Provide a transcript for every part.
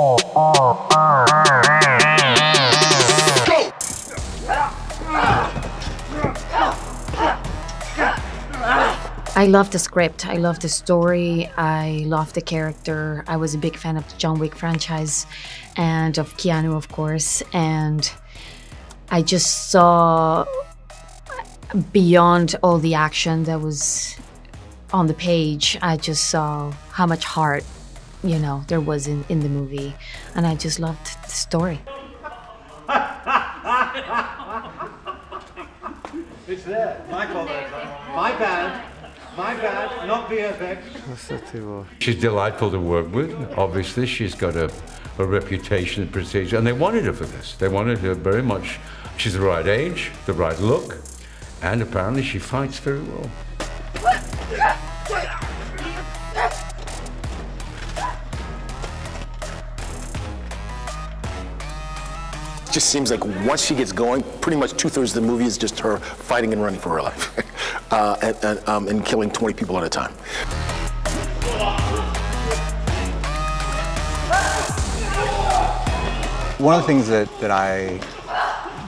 I love the script, I love the story, I love the character. I was a big fan of the John Wick franchise and of Keanu, of course, and I just saw beyond all the action that was on the page, I just saw how much heart, there was in the movie, and I just loved the story. It's there. My fault. My bad. My bad, not VFX. She's delightful to work with. Obviously, she's got a reputation and prestige, and they wanted her for this. They wanted her very much. She's the right age, the right look, and apparently she fights very well. It just seems like once she gets going, pretty much 2/3 of the movie is just her fighting and running for her life, and killing 20 people at a time. One of the things that I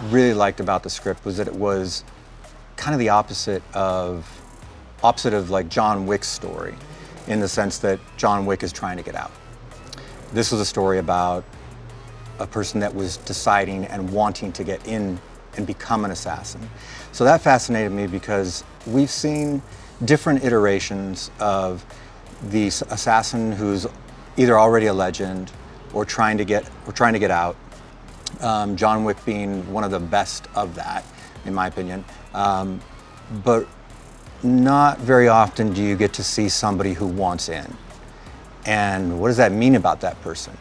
really liked about the script was that it was kind of the opposite of like John Wick's story, in the sense that John Wick is trying to get out. This was a story about a person that was deciding and wanting to get in and become an assassin. So that fascinated me because we've seen different iterations of the assassin who's either already a legend or trying to get out. John Wick being one of the best of that, in my opinion. But not very often do you get to see somebody who wants in. And what does that mean about that person?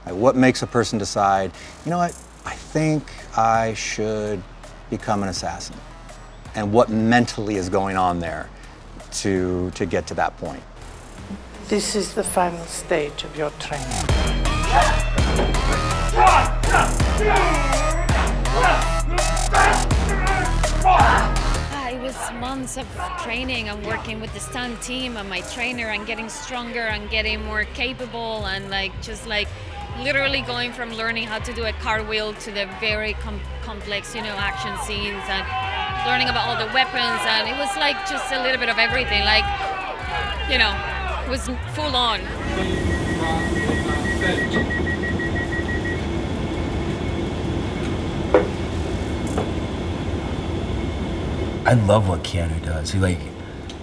Like, what makes a person decide, you know what, I think I should become an assassin? And what mentally is going on there to get to that point? This is the final stage of your training. It was months of training and working with the stunt team and my trainer and getting stronger and getting more capable and literally going from learning how to do a cartwheel to the very complex, action scenes and learning about all the weapons, and it was just a little bit of everything, it was full on. I love what Keanu does.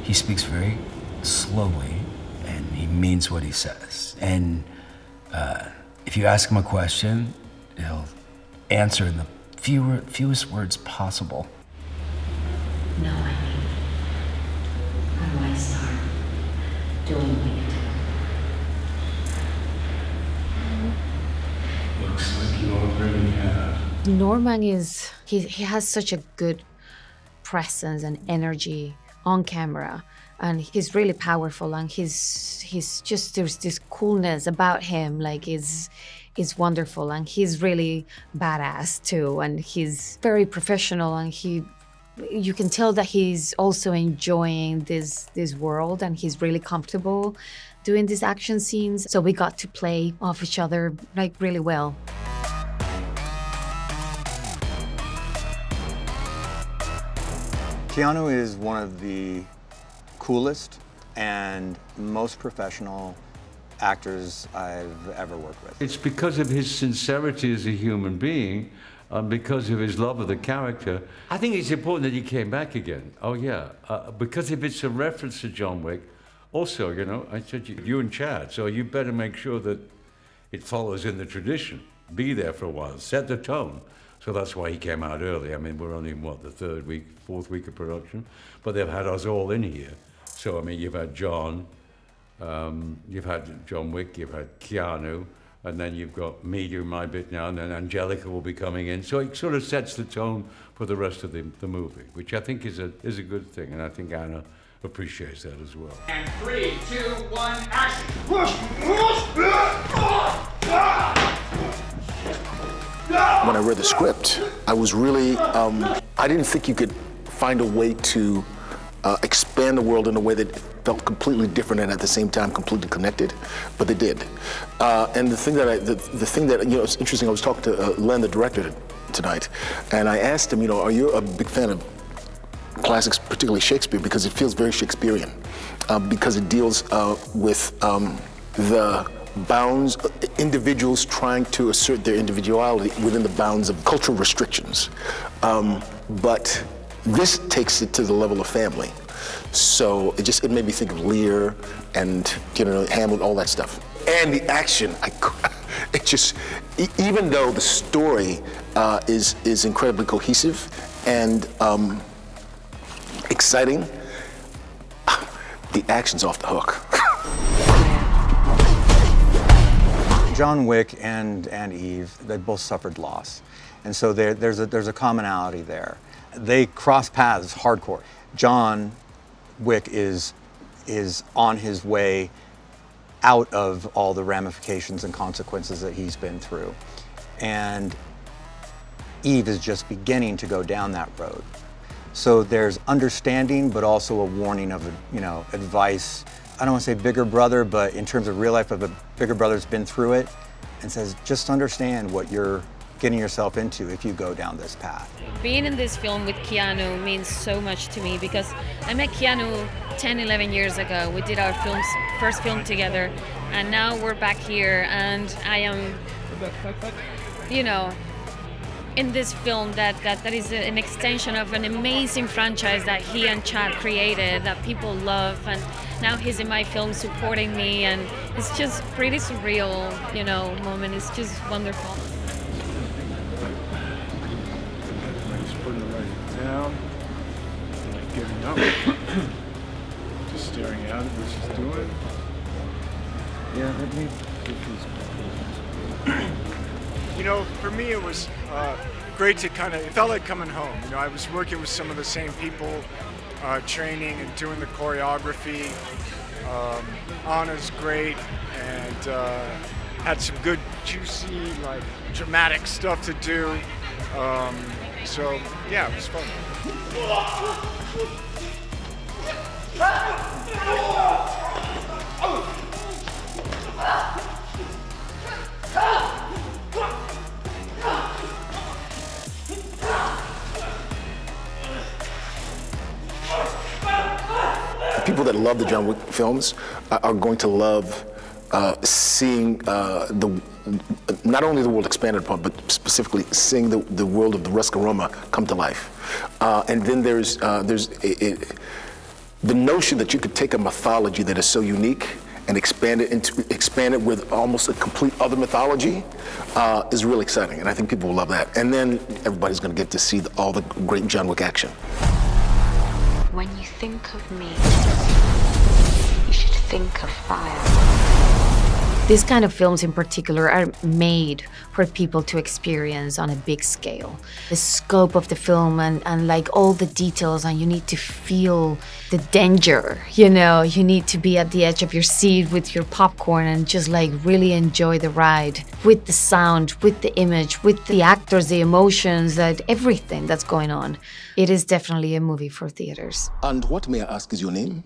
He speaks very slowly and he means what he says. And if you ask him a question, he'll answer in the fewest words possible. No, how do I start doing it? Looks like you already have. Norman he has such a good presence and energy on camera, and he's really powerful, and he's just, there's this coolness about him, is wonderful, and he's really badass too, and he's very professional, and you can tell that he's also enjoying this world, and he's really comfortable doing these action scenes. So we got to play off each other really well. Keanu is one of the coolest and most professional actors I've ever worked with. It's because of his sincerity as a human being, because of his love of the character. I think it's important that he came back again. Oh yeah, because if it's a reference to John Wick, also, I said you and Chad, so you better make sure that it follows in the tradition. Be there for a while, set the tone. So that's why he came out early. I mean, we're only in, the fourth week of production, but they've had us all in here. So, I mean, you've had John, you've had John Wick, you've had Keanu, and then you've got me doing my bit now, and then Anjelica will be coming in. So it sort of sets the tone for the rest of the movie, which I think is a good thing, and I think Anna appreciates that as well. And 3, 2, 1, action! When I read the script, I was really, I didn't think you could find a way to expand the world in a way that felt completely different and at the same time completely connected, but they did. And the thing that you know, it's interesting. I was talking to Len, the director, tonight, and I asked him, you know, are you a big fan of classics, particularly Shakespeare, because it feels very Shakespearean, because it deals with the bounds, individuals trying to assert their individuality within the bounds of cultural restrictions. But this takes it to the level of family. So it made me think of Lear and, you know, Hamlet, all that stuff. And the action, it just, even though the story is incredibly cohesive and exciting, the action's off the hook. John Wick and Eve, they both suffered loss. And so there's a commonality there. They cross paths hardcore. John Wick is on his way out of all the ramifications and consequences that he's been through. And Eve is just beginning to go down that road. So there's understanding, but also a warning of, you know, advice. I don't want to say bigger brother, but in terms of real life, of a bigger brother's been through it and says, just understand what you're getting yourself into if you go down this path. Being in this film with Keanu means so much to me because I met Keanu 10, 11 years ago. We did our first film together, and now we're back here, and I am, you know, in this film that is an extension of an amazing franchise that he and Chad created that people love, and now he's in my film supporting me, and it's just pretty surreal, you know, moment. It's just wonderful. Just putting the right down, like getting up, just staring at it, what she's doing. Yeah, let me get these. You know, for me it was great to it felt like coming home. You know, I was working with some of the same people, training and doing the choreography. Anna's great, and had some good, juicy, like, dramatic stuff to do. So, yeah, it was fun. People that love the John Wick films are going to love seeing not only the world expanded upon, but specifically seeing the world of the Resca-Roma come to life. And then there's the notion that you could take a mythology that is so unique and expand it with almost a complete other mythology is really exciting, and I think people will love that. And then everybody's going to get to see all the great John Wick action. When you think of me, you should think of fire. These kind of films in particular are made for people to experience on a big scale. The scope of the film and like all the details, and you need to feel the danger, you know, you need to be at the edge of your seat with your popcorn and just like really enjoy the ride with the sound, with the image, with the actors, the emotions, that everything that's going on. It is definitely a movie for theaters. And what, may I ask, is your name?